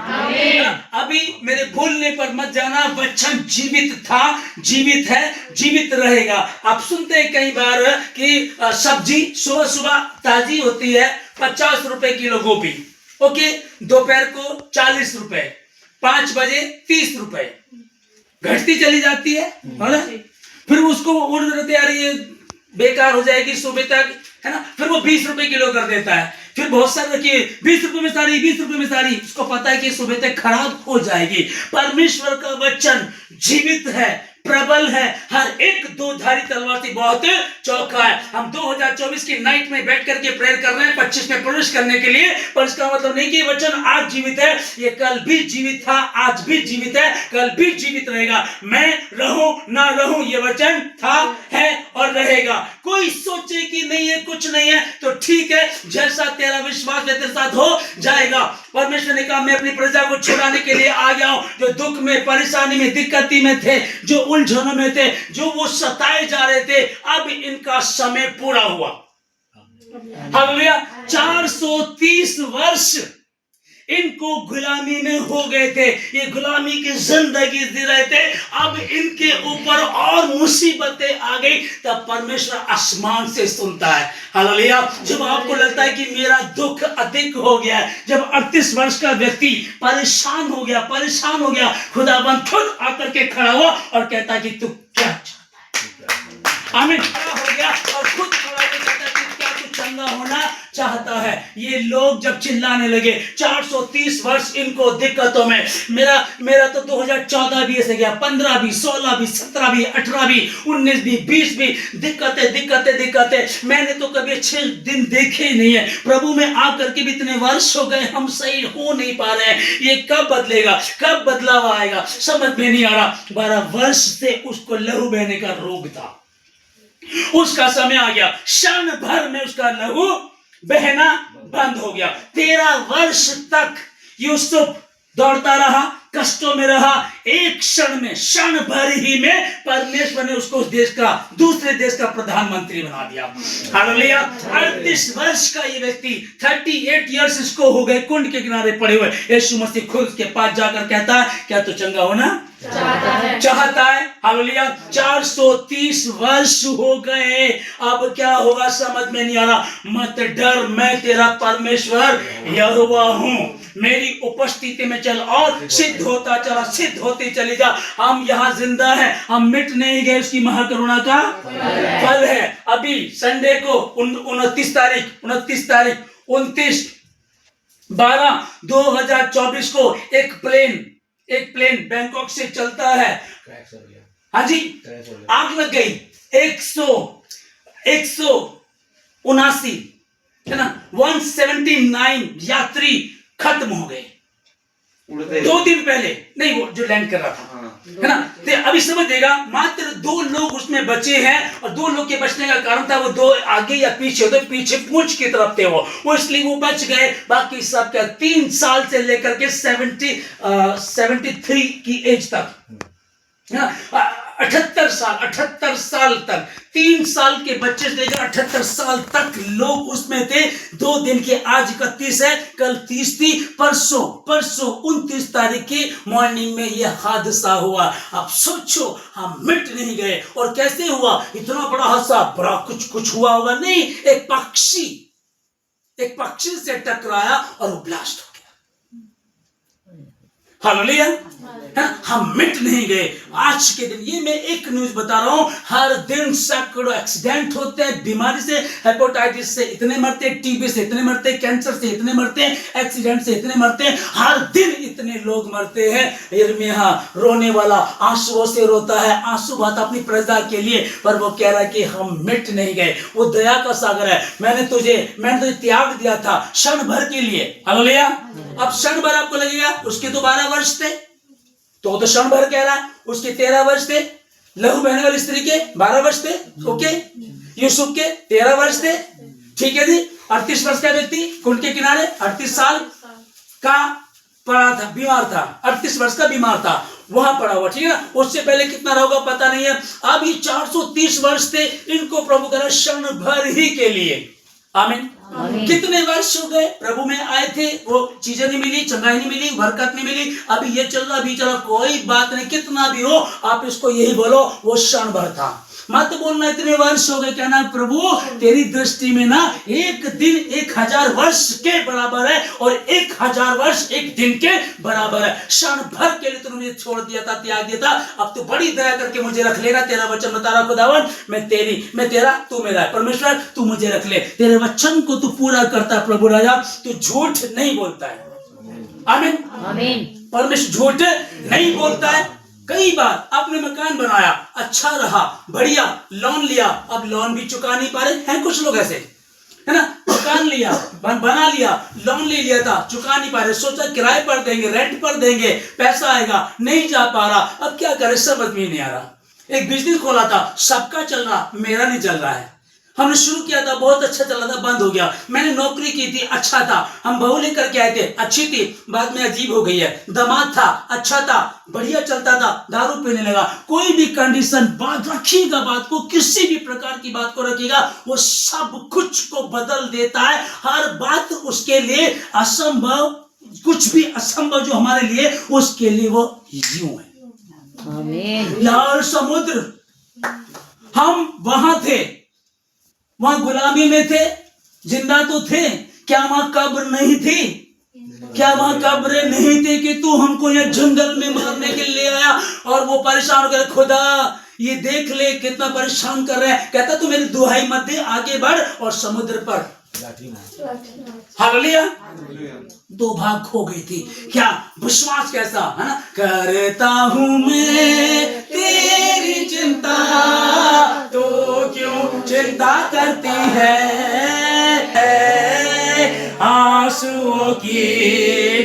अभी मेरे भूलने पर मत जाना, वचन जीवित था, जीवित है, जीवित रहेगा। आप सुनते हैं कई बार कि सब्जी सुबह सुबह ताजी होती है 50 रुपए किलो गोभी, ओके, दोपहर को 40 रुपए, 5 बजे 30 रुपए, घटती चली जाती है ना? फिर उसको उड़ रहते यार ये बेकार हो जाएगी सुबह तक, है ना? फिर वो 20 रुपए किलो कर देता है, फिर बहुत सारे रखिए 20 रुपए में सारी, 20 रुपए में सारी, उसको पता है कि सुबह तक खराब हो जाएगी। परमेश्वर का वचन जीवित है, प्रबल है, हर एक 2-धारी तलवार से बहुत चौका है। हम 2024 की नाइट में बैठ करके प्रेयर कर रहे हैं 25 में प्रवेश करने के लिए, पर इसका मतलब नहीं कि वचन आज जीवित है, ये कल भी जीवित था, आज भी जीवित है, कल भी जीवित रहेगा। मैं रहूं ना रहूं, ये वचन था, है और रहेगा। कोई सोचे कि नहीं है, कुछ नहीं है, तो ठीक है, जैसा तेरा विश्वास है तेरे साथ हो जाएगा। परमेश्वर ने कहा मैं अपनी प्रजा को छुड़ाने के लिए आ गया हूं, जो दुख में, परेशानी में, दिक्कती में थे, जो उलझनों में थे, जो वो सताए जा रहे थे, अब इनका समय पूरा हुआ। हालेलुया। 430 वर्ष इनको गुलामी में हो गए थे, ये गुलामी की जिंदगी जी रहे थे, अब इनके ऊपर और मुसीबतें आ गई, तब परमेश्वर आसमान से सुनता है। हालेलुया। जब आपको लगता है कि मेरा दुख अधिक हो गया है, जब 38 वर्ष का व्यक्ति परेशान हो गया, खुदाबंद खुद आकर के खड़ा हुआ और कहता कि तू क्या चाहता है। आमीन। खड़ा हो गया और खुद खड़ा होकर कहता कि क्या तू चंगा होना चाहता है। ये लोग जब चिल्लाने लगे, 430 वर्ष इनको दिक्कतों में, मेरा तो 2014 भी ऐसे गया, 15 भी, 16 भी, 17 भी, 18 भी, 19 भी, 20 भी, दिक्कतें। मैंने तो कभी अच्छे दिन देखे ही नहीं है। प्रभु में आकर के भी इतने वर्ष हो गए, हम सही हो नहीं पा रहे हैं। ये कब बदलेगा, कब बदलाव आएगा, समझ में नहीं आ रहा। 12 वर्ष से उसको लहू बहने का रोग था, उसका समय आ गया, क्षण भर में उसका लहू बहना बंद हो गया। 13 वर्ष तक यूसुफ दौड़ता रहा, कष्टों में रहा, एक क्षण भर ही में परमेश्वर ने उसको उस देश का, दूसरे देश का प्रधानमंत्री बना दिया। हालेलुया। 38 वर्ष का ये व्यक्ति, 38 इयर्स इसको हो गए कुंड के किनारे पड़े हुए। यीशु मसीह खुद के पास जाकर कहता है, क्या तू चंगा होना चाहता है? हालेलुया। 430 वर्ष हो गए, अब क्या होगा समझ में नहीं आ रहा। मत डर, मैं तेरा परमेश्वर यहोवा हूं, मेरी उपस्थिति में चल और सिद्ध होती चली जा। हम यहाँ जिंदा हैं, हम मिट नहीं गए, उसकी महाकरुणा का फल है। अभी संडे को 29 तारीख 29/12/2024 को एक प्लेन बैंकॉक से चलता है। हाँ जी, आग लग गई। 179 है ना, 179 यात्री खत्म हो गए 2 दिन पहले, नहीं वो जो लैंड कर रहा था, है ना। तो अभी समझिएगा, मात्र 2 लोग उसमें बचे हैं, और 2 लोग के बचने का कारण था वो 2 आगे या पीछे, तो पीछे पूंछ की तरफ थे वो इसलिए वो बच गए। बाकी सब क्या 3 साल से लेकर के 73 की एज तक, 78 साल तक, 3 साल के बच्चे से लेकर 78 साल तक लोग उसमें थे। 2 दिन के, आज 31 है, कल 30 थी, परसों 29 तारीख की मॉर्निंग में यह हादसा हुआ। अब सोचो, हम मिट नहीं गए। और कैसे हुआ? इतना बड़ा हादसा, बड़ा कुछ हुआ होगा नहीं, एक पक्षी से टकराया और वो ब्लास्ट हो गया। हालेलुया। हम मिट नहीं गए। आज के दिन, ये मैं एक न्यूज बता रहा हूं, हर दिन सैकड़ों एक्सीडेंट होते हैं, बीमारी से, हेपेटाइटिस से इतने मरते, टीबी से इतने मरते, कैंसर से इतने मरते, एक्सीडेंट से इतने मरते, हर दिन इतने लोग मरते हैं। यिर्मयाह रोने वाला आंसुओं से रोता है, आंसू बहाता अपनी प्रजा के लिए, पर वो कह रहा है कि हम मिट नहीं गए। वो दया का सागर है। मैंने तुझे त्याग दिया था क्षण भर के लिए। हालेलुया। अब क्षण भर आपको लगेगा, उसके तो 12 वर्ष थे, तो क्षण भर कह रहा है। उसके 13 वर्ष थे, लहू बहने वाली स्त्री के 12 वर्ष थे, ओके। यूसुफ के 13 वर्ष थे, ठीक है जी। 38 वर्ष का व्यक्ति कुंड के किनारे 38 साल का पड़ा था, बीमार था, 38 वर्ष का बीमार था, वहां पड़ा हुआ, ठीक है ना। उससे पहले कितना रहोगा पता नहीं है। अब ये 430 वर्ष थे, इनको प्रभु कह रहा क्षण भर ही के लिए। आमीन। कितने वर्ष हो गए प्रभु में आए थे, वो चीजें नहीं मिली, चंगाई नहीं मिली, बरकत नहीं मिली, अभी ये चल रहा, कोई बात नहीं, कितना भी हो आप इसको यही बोलो, वो क्षण भर था। मत बोलना इतने वर्ष हो गए, कहना प्रभु तेरी दृष्टि में ना एक दिन 1000 वर्ष के बराबर है, और 1000 वर्ष एक दिन के बराबर है। क्षण भर के लिए तूने मुझे छोड़ दिया था, त्याग दिया था, अब तू बड़ी दया करके मुझे रख लेगा। तेरा वचन बता रहा खुदावन, मैं तेरा, तू मेरा है। परमेश्वर तू मुझे रख ले, तेरे वचन को तू पूरा करता है प्रभु राजा, तू झूठ नहीं बोलता है। आमीन। परमेश्वर झूठ नहीं बोलता है। कई बार आपने मकान बनाया, अच्छा रहा, बढ़िया, लोन लिया, अब लोन भी चुका नहीं पा रहे हैं कुछ लोग ऐसे, है ना। मकान लिया, बना लिया, लोन ले लिया था, चुका नहीं पा रहे, सोचा किराए पर देंगे, रेंट पर देंगे, पैसा आएगा, नहीं जा पा रहा, अब क्या करे समझ में नहीं आ रहा। एक बिजनेस खोला था, सबका चल रहा, मेरा नहीं चल रहा है। हमने शुरू किया था, बहुत अच्छा चल रहा था, बंद हो गया। मैंने नौकरी की थी, अच्छा था, हम बहू लेकर के आए थे, अच्छी थी, बाद में अजीब हो गई है। दामाद था, अच्छा था, बढ़िया चलता था, दारू पीने लगा। कोई भी कंडीशन बात रखिएगा, बात को, किसी भी प्रकार की बात को रखिएगा, वो सब कुछ को बदल देता है। हर बात उसके लिए असंभव कुछ भी असंभव जो हमारे लिए, उसके लिए वो यूं है। आमीन। लाल समुद्र, हम वहां थे, वहां गुलामी में थे, जिंदा तो थे, क्या वहां कब्र नहीं थी? क्या वहां कब्रें नहीं थी कि तू हमको यहाँ जंगल में मारने के लिए आया? और वो परेशान हो गया, खुदा ये देख ले कितना परेशान कर रहे हैं। कहता तू मेरी दुहाई मत दे, आगे बढ़ और समुद्र पर हालेलुया। दो भाग हो गई थी। क्या विश्वास कैसा है ना, करता हूं मैं तेरी चिंता, तो क्यों चिंता करती है? आंसुओं की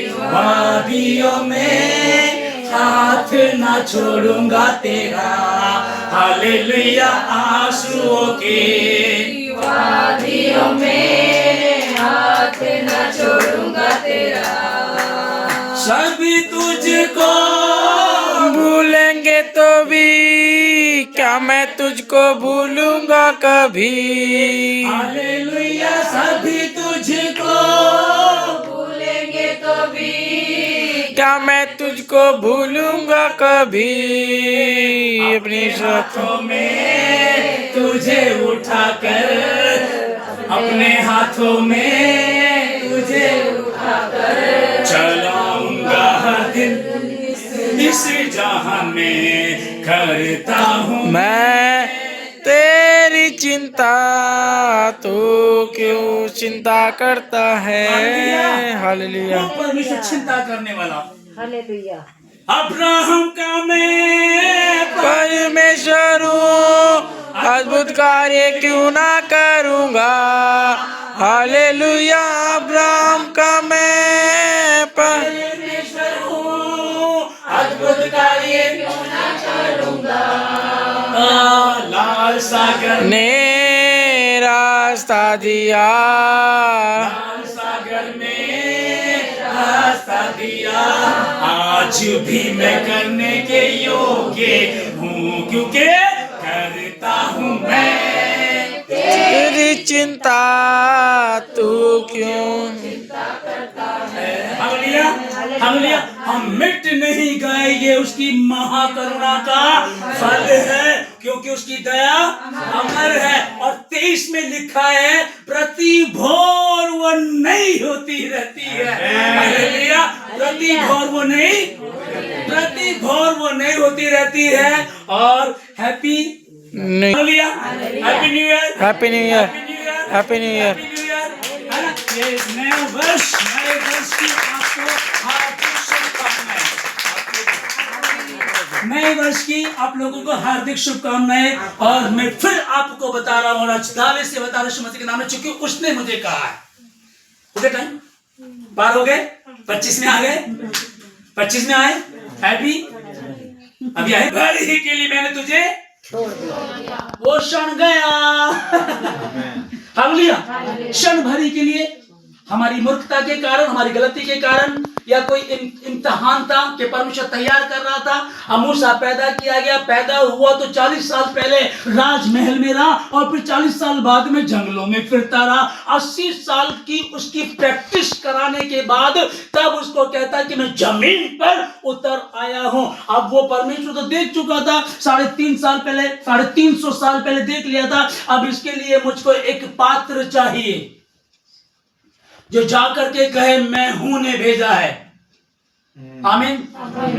वादियों में हाथ ना छोड़ूंगा तेरा। हालेलुया। आंसुओं की वादियों में हाथ न छोड़ूंगा तेरा। सभी तुझको भूलेंगे तो भी क्या मैं तुझको भूलूंगा कभी? हालेलुया। सभी तुझको भूलेंगे तो भी क्या मैं तुझको भूलूंगा कभी? अपनी हाथों में तुझे उठाकर, अपने हाथों में तुझे उठाकर चलाऊंगा हर दिन इस जहां में, करता हूँ मैं तेरी चिंता, तू क्यों चिंता करता है? हालेलुया। वो परमेश्वर चिंता करने वाला। हालेलुया। अब्राहम का मैं परमेश्वर हूँ, अद्भुत कार्य क्यों ना करूँगा? हालेलुया। अब्राहम का मैं परमेश्वर हूँ, अद्भुत कार्य क्यों ना करूँगा? लाल सागर ने रास्ता दिया, लाल सागर में रास्ता दिया। आज भी मैं करने के योग्य हूँ, क्योंकि करता हूँ मैं तेरी चिंता, तू क्यों? हालेलुया। हालेलुया। हम मिट नहीं गए, ये उसकी महाकरुणा का फल है, क्योंकि उसकी दया अमर है। और 23 में लिखा है, प्रति भोर वो नई होती रहती है। हालेलुया। प्रति भोर वो नई, प्रति भोर वो नई होती रहती है। और हैप्पी नहीं। Hallelujah. Happy new year. Happy new year. Happy new year. Happy new year. है ना, ये नए वर्ष की आपको हार्दिक शुभकामनाएं। नए वर्ष की आप लोगों को हार्दिक शुभकामनाएं। और मैं फिर आपको बता रहा हूँ, और आज दावे से बता रहा हूँ मसीह के नाम में, चूंकि उसने मुझे कहा है। हो गया टाइम, पार हो गए, 25 में आ गए, 25 में आए, हैप्पी अभी आए। भर ही के लिए मैंने तुझे छोड़ दिया। वो क्षण गया। हालेलुया। क्षण भरी के लिए, हमारी मूर्खता के कारण, हमारी गलती के कारण, या कोई इम्तिहान था कि परमेश्वर तैयार कर रहा था। मूसा पैदा किया गया, पैदा हुआ तो 40 साल पहले राजमहल में रहा, और फिर 40 साल बाद में जंगलों में फिरता रहा। 80 साल की उसकी प्रैक्टिस कराने के बाद तब उसको कहता कि मैं जमीन पर उतर आया हूं। अब वो परमेश्वर तो देख चुका था 3.5 साल पहले, 350 साल पहले देख लिया था। अब इसके लिए मुझको एक पात्र चाहिए जो जाकर के कहे मैं हूं ने भेजा है। आमीन।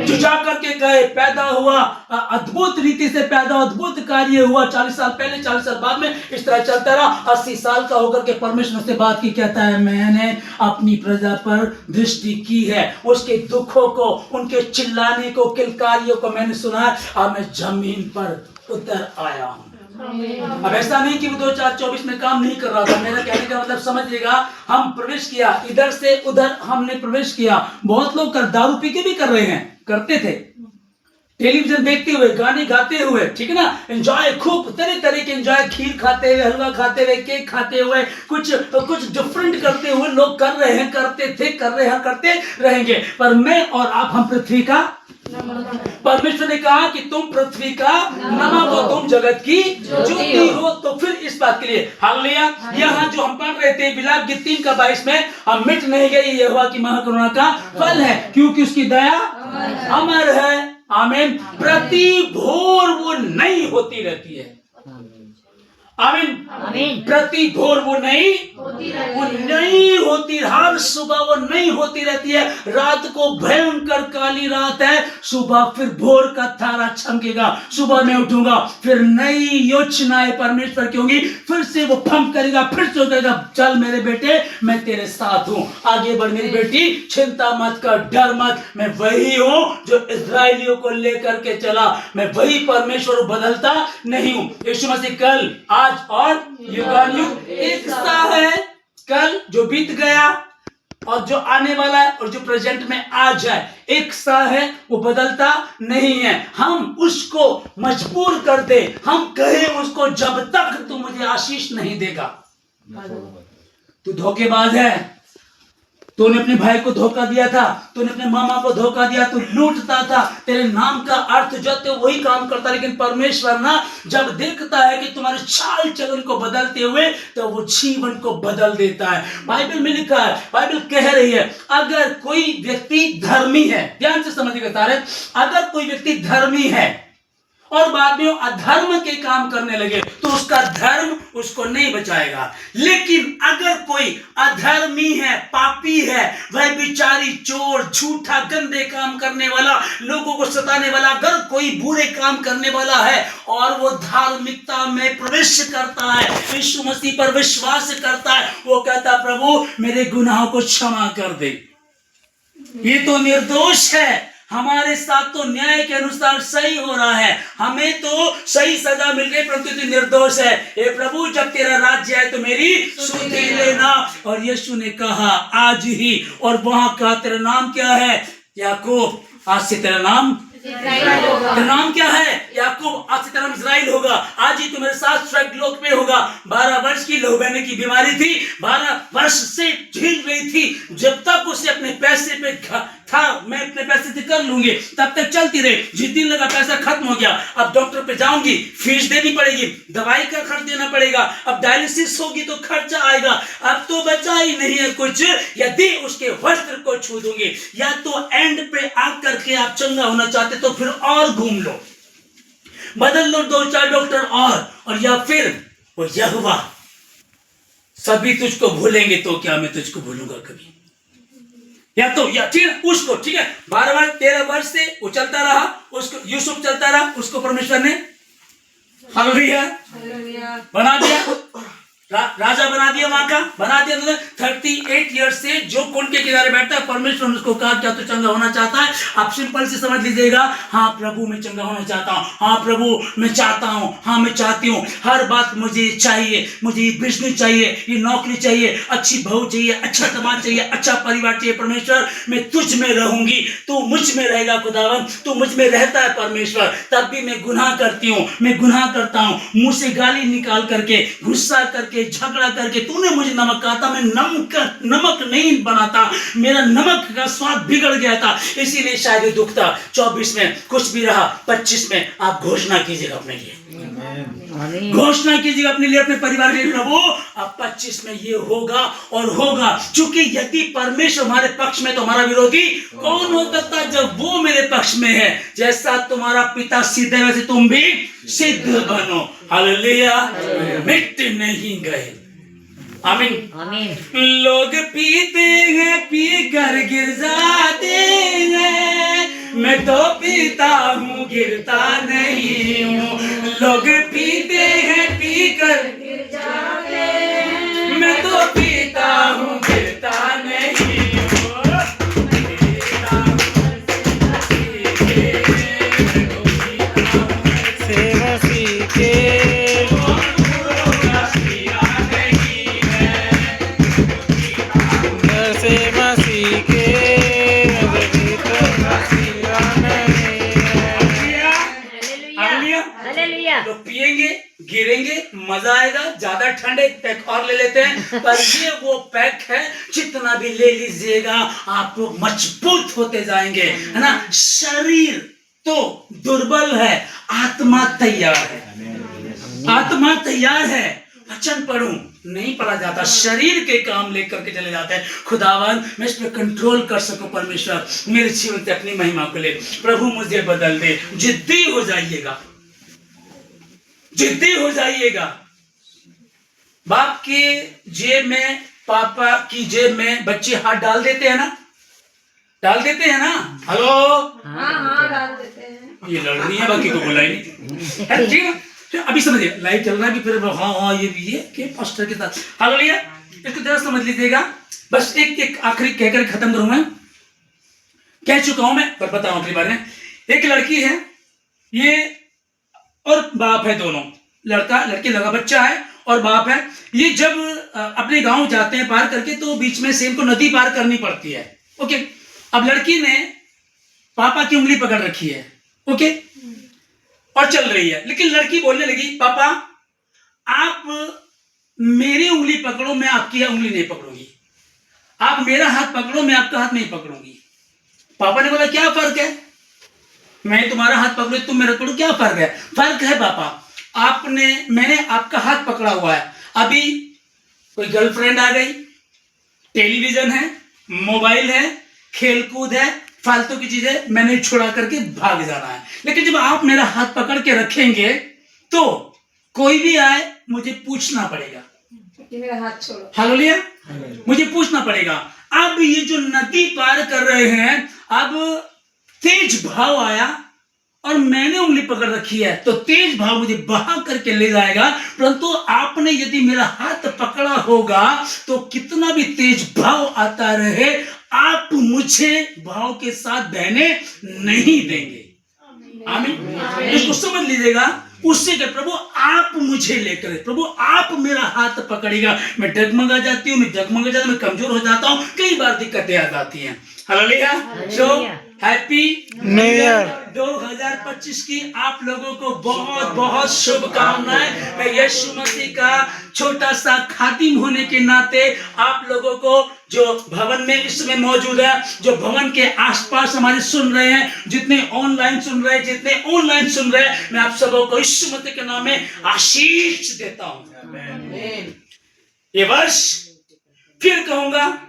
जो जाकर के कहे, पैदा हुआ, अद्भुत रीति से पैदा, अद्भुत कार्य हुआ 40 साल पहले, 40 साल बाद में, इस तरह चलता रहा। 80 साल का होकर के परमेश्वर से बात की, कहता है मैंने अपनी प्रजा पर दृष्टि की है, उसके दुखों को, उनके चिल्लाने को, किलकारियों को मैंने सुना है। अब मैं जमीन पर उतर आया हूं। अब ऐसा नहीं कि वो 2024 में काम नहीं कर रहा था। मेरा कहने का मतलब समझिएगा, हम प्रवेश किया, इधर से उधर हमने प्रवेश किया। बहुत लोग दारू पी के भी कर रहे हैं, करते थे, टेलीविजन देखते हुए, गाने गाते हुए, ठीक है ना, एंजॉय, खूब तरह तरह के एंजॉय, खीर खाते हुए, हलवा खाते हुए, केक खाते हुए, कुछ डिफरेंट करते हुए लोग कर रहे हैं, करते थे, कर रहे हैं, करते रहेंगे। पर मैं और आप, हम पृथ्वी का परमेश्वर ने कहा कि तुम पृथ्वी का नमक हो, तुम जगत की ज्योति हो। तो फिर इस बात के लिए हालेलुया, यहाँ जो हम पढ़ रहे थे विलाप गीत 3 का 22 में, हम मिट नहीं गई यहोवा की महाकरुणा का फल है, क्योंकि उसकी दया अमर है। आमीन। प्रति भोर वो नई होती रहती है। आमीन। प्रति भोर वो नई होती, हर सुबह वो नई होती रहती है। रात को भयंकर काली रात है, सुबह फिर भोर का तारा चमकेगा, सुबह मैं उठूंगा, फिर नई योजनाएं परमेश्वर की होंगी, फिर से वो पंप करेगा, फिर से कहेगा चल मेरे बेटे मैं तेरे साथ हूं, आगे बढ़ मेरी बेटी, चिंता मत कर, डर मत, मैं वही हूं जो इस्राएलियों को लेकर के चला, मैं वही परमेश्वर, बदलता नहीं हूं। यीशु मसीह कल आज और युगानुयुग एक सा है। कल जो बीत गया और जो आने वाला है और जो प्रेजेंट में आज है एक सा है, वो बदलता नहीं है। हम उसको मजबूर कर दे, हम कहें उसको जब तक तू मुझे आशीष नहीं देगा तू धोखेबाज है, तूने अपने भाई को धोखा दिया था, तूने अपने मामा को धोखा दिया, तू लूटता था, तेरे नाम का अर्थ जो थे वही काम करता। लेकिन परमेश्वर ना जब देखता है कि तुम्हारे चाल चलन को बदलते हुए, तो वो जीवन को बदल देता है। बाइबल में लिखा है, बाइबल कह रही है, अगर कोई व्यक्ति धर्मी है, ध्यान से समझिएगा सारे, अगर कोई व्यक्ति धर्मी है और बाद में अधर्म के काम करने लगे तो उसका धर्म उसको नहीं बचाएगा। लेकिन अगर कोई अधर्मी है, पापी है, वह बिचारी, चोर, झूठा, गंदे काम करने वाला, लोगों को सताने वाला, अगर कोई बुरे काम करने वाला है और वो धार्मिकता में प्रवेश करता है, यीशु मसीह पर विश्वास करता है, वो कहता प्रभु मेरे गुनाहों को क्षमा कर दे, ये तो निर्दोष है, हमारे साथ तो न्याय के अनुसार सही हो रहा है, हमें तो सही सजा मिल गई, परंतु तू निर्दोष है, हे प्रभु जब तेरा राज्य है तो मेरी सुधि लेना। और यीशु ने कहा आज ही, और वहां कहा तेरा नाम क्या है याकूब, आज से तेरा नाम क्या है याकूब, आज से तेरा नाम इस्राएल होगा, आज ही तू मेरे साथ स्वर्ग लोक में होगा। 12 वर्ष की लहू बहने की बीमारी थी, 12 वर्ष से झेल रही थी, जब तक उसे अपने पैसे पे था, मैं अपने पैसे से कर लूंगी, तब तक चलती रही। जिस दिन लगा पैसा खत्म हो गया, अब डॉक्टर पे जाऊंगी, फीस देनी पड़ेगी, दवाई का खर्च देना पड़ेगा, अब डायलिसिस होगी तो खर्चा आएगा, अब तो बचा ही नहीं है कुछ, यदि उसके वस्त्र को छू दूंगी। या तो एंड पे आकर के आप चंगा होना चाहते तो फिर और घूम लो, बदल लो 2-4 डॉक्टर और या फिर वो यहोवा सभी तुझको भूलेंगे तो क्या मैं तुझको भूलूंगा कभी, या ठीक उसको, ठीक है 12-13 वर्ष से वो चलता रहा, उसको यूसुफ चलता रहा, उसको परमेश्वर ने हालेलुया बना दिया, राजा बना दिया, वहां का बना दिया। 38 ईयर्स से जो कुंड के किनारे बैठता है, परमेश्वर ने उसको कहा क्या तू चंगा होना चाहता है? आप सिंपल से समझ लीजिएगा, हाँ प्रभु मैं चंगा होना चाहता हूँ, हाँ प्रभु मैं चाहता हूँ, हाँ मैं चाहती हूँ, हर बात मुझे चाहिए, मुझे ये बिजनेस चाहिए, ये नौकरी चाहिए, अच्छी बहू चाहिए, अच्छा समाज चाहिए, अच्छा परिवार चाहिए। परमेश्वर मैं तुझ में रहूंगी, तू मुझ में रहेगा खुदावन, तू मुझ में रहता है परमेश्वर, तब भी मैं गुनाह करती हूँ, मैं गुनाह करता हूँ, मुंह से गाली निकाल करके, गुस्सा करके, झगड़ा करके, तूने मुझे नमक कहा था, मैं नमक नहीं बनाता, मेरा नमक का स्वाद बिगड़ गया था, इसीलिए शायद ये दुख था। 24 में कुछ भी रहा, 25 में आप घोषणा कीजिएगा अपने लिए, घोषणा कीजिएगा अपने लिए, अपने परिवार के लिए, प्रभु अब 25 में ये होगा और होगा, क्योंकि यदि परमेश्वर हमारे पक्ष में तो हमारा विरोधी कौन हो सकता है? जब वो मेरे पक्ष में है, जैसा तुम्हारा पिता सिद्ध है वैसे तुम भी सिद्ध बनो। हालेलुया, मिट नहीं गए। आमीन। लोग पीते हैं, पी कर गिर जाते हैं, मैं तो पीता हूँ गिरता नहीं हूँ। लोग पीते हैं, पी कर गिर जाते हैं, मैं तो पीता हूँ गिरता नहीं हूँ। गिरेंगे, मजा आएगा, ज्यादा ठंड है पैक और ले लेते हैं, पर ये वो पैक है जितना भी ले लीजिएगा आप लोग मजबूत होते जाएंगे, है ना। शरीर तो दुर्बल है, आत्मा तैयार है, आत्मा तैयार है। वचन पढ़ूं नहीं पढ़ा जाता, शरीर के काम लेकर के चले जाते हैं। खुदावन मैं इस पे कंट्रोल कर सकूं, परमेश्वर मेरे जीवन से अपनी महिमा को ले, प्रभु मुझे बदल दे। जिद्दी हो जाइएगा, जिद्दी हो जाइएगा। बाप की जेब में, पापा की जेब में बच्चे हाथ डाल देते हैं ना, डाल देते हैं ना। हेलो, हाँ डाल देते हैं। ये लड़ रही है, बाकी को बुलाई नहीं, है ठीक है। तो अभी समझिए, लाइव चल रहा है कि फिर हाँ ये भी है कि पास्टर के साथ। हालेलुया, इसको जरा समझ लीजिएगा। बस एक आखिरी कहकर खत्म करूंगा, कह चुका हूं मैं, पर बताऊं अपने बारे में। एक लड़की है, ये और बाप है, दोनों लड़का लड़की लगा बच्चा है और बाप है। ये जब अपने गांव जाते हैं पार करके, तो बीच में से इनको नदी पार करनी पड़ती है। ओके, अब लड़की ने पापा की उंगली पकड़ रखी है, ओके, और चल रही है। लेकिन लड़की बोलने लगी, पापा आप मेरी उंगली पकड़ो, मैं आपकी उंगली नहीं पकड़ूंगी। आप मेरा हाथ पकड़ो, मैं आपका हाथ नहीं पकड़ूंगी। पापा ने बोला क्या फर्क है, मैं तुम्हारा हाथ पकड़ू, तुम मेरा पकड़ो, क्या फर्क है? फर्क है पापा, मैंने आपका हाथ पकड़ा हुआ है, अभी कोई गर्लफ्रेंड आ गई, टेलीविजन है, मोबाइल है, खेलकूद है, फालतू की चीजें मैंने छुड़ा करके भाग जाना है। लेकिन जब आप मेरा हाथ पकड़ के रखेंगे तो कोई भी आए मुझे पूछना पड़ेगा कि मेरा हाथ छोड़ो। हालेलुया, मुझे पूछना पड़ेगा। अब ये जो नदी पार कर रहे हैं, अब तेज भाव आया और मैंने उंगली पकड़ रखी है, तो तेज भाव मुझे बहा करके ले जाएगा। परंतु आपने यदि मेरा हाथ पकड़ा होगा तो कितना भी तेज भाव आता रहे, आप मुझे भाव के साथ बहने नहीं देंगे। आमीन, इसको समझ लीजिएगा। उससे क्या, प्रभु आप मुझे लेकर, प्रभु आप मेरा हाथ पकड़ेगा। मैं डगमगा जाती हूँ, मैं जगमगा जाता हूँ, मैं कमजोर हो जाता हूँ, कई बार दिक्कतें आ जाती हैं। Hallelujah. So happy new year 2025 की आप लोगों को बहुत बहुत शुभकामनाएं। मैं यीशु मसीह का छोटा सा खादिम होने के नाते आप लोगों को, जो भवन में इस समय मौजूद है, जो भवन के आसपास हमारे सुन रहे हैं, जितने ऑनलाइन सुन रहे हैं, मैं आप सबों को यीशु मसीह के नाम में आशीष देता हूं। ये वर्ष फिर कहूंगा,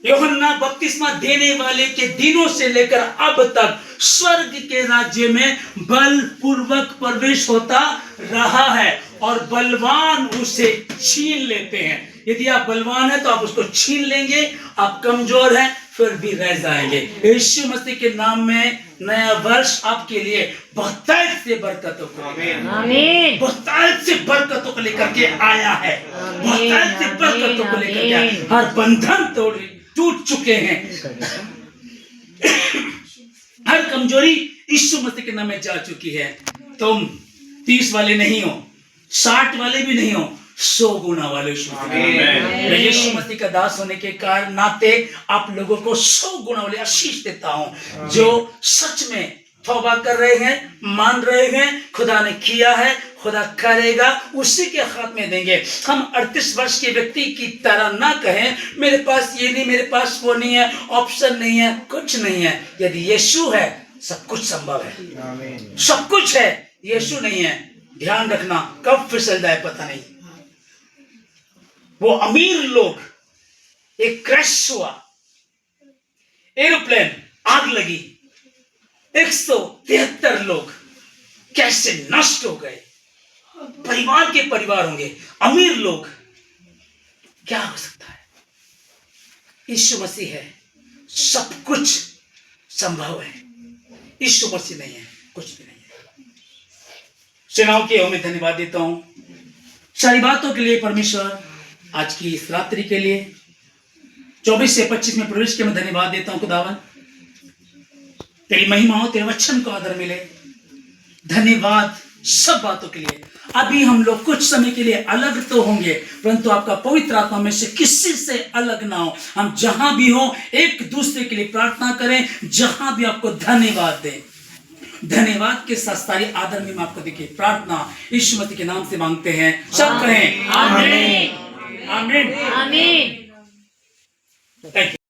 यूहन्ना बपतिस्मा देने वाले के दिनों से लेकर अब तक स्वर्ग के राज्य में बलपूर्वक प्रवेश होता रहा है और बलवान उसे छीन लेते हैं। यदि आप बलवान हैं तो आप उसको छीन लेंगे, आप कमजोर हैं फिर भी रह जाएंगे। यीशु मसीह के नाम में नया वर्ष आपके लिए बहुतायत से बरकतों को, आमीन, बहुतायत से बरकतों को लेकर के आया है, बहुतायत से बरकतों को लेकर के आया। हर बंधन टूट चुके हैं, हर कमजोरी यीशु मसीह के नाम में जा चुकी है। तुम 30 वाले नहीं हो, 60 वाले भी नहीं हो, 100 गुना वाले यीशु मसीह का दास होने के कारण नाते आप लोगों को 100 गुना वाले आशीष देता हूं। जो सच में तौबा कर रहे हैं, मान रहे हैं, खुदा ने किया है, खुदा करेगा, उसी के हाथ में देंगे। हम 38 वर्ष के व्यक्ति की तरह ना कहें मेरे पास ये नहीं, मेरे पास वो नहीं है, ऑप्शन नहीं है, कुछ नहीं है। यदि यीशु है सब कुछ संभव है, सब कुछ है। यीशु नहीं है, ध्यान रखना, कब फिसल जाए पता नहीं। वो अमीर लोग, एक क्रैश हुआ, एरोप्लेन आग लगी, 173 लोग कैसे नष्ट हो गए। परिवार के परिवार होंगे, अमीर लोग, क्या हो सकता है? यीशु मसीह है, सब कुछ संभव है। यीशु मसीह नहीं है, कुछ भी नहीं है। सेनाओं के मैं धन्यवाद देता हूं सारी बातों के लिए। परमेश्वर आज की इस रात्रि के लिए 24 से 25 में प्रवेश के मैं धन्यवाद देता हूं। खुदावन तेरी महिमा हो, तेरे वचन को आदर मिले। धन्यवाद सब बातों के लिए। अभी हम लोग कुछ समय के लिए अलग तो होंगे, परंतु आपका पवित्र आत्मा में से किसी से अलग ना हो। हम जहां भी हो एक दूसरे के लिए प्रार्थना करें, जहां भी आपको धन्यवाद दें। धन्यवाद के साथ सारी आदर में आपको देखिए प्रार्थना यीशु मसीह के नाम से मांगते हैं। सब कहें आमीन आमीन आमीन। Thank you.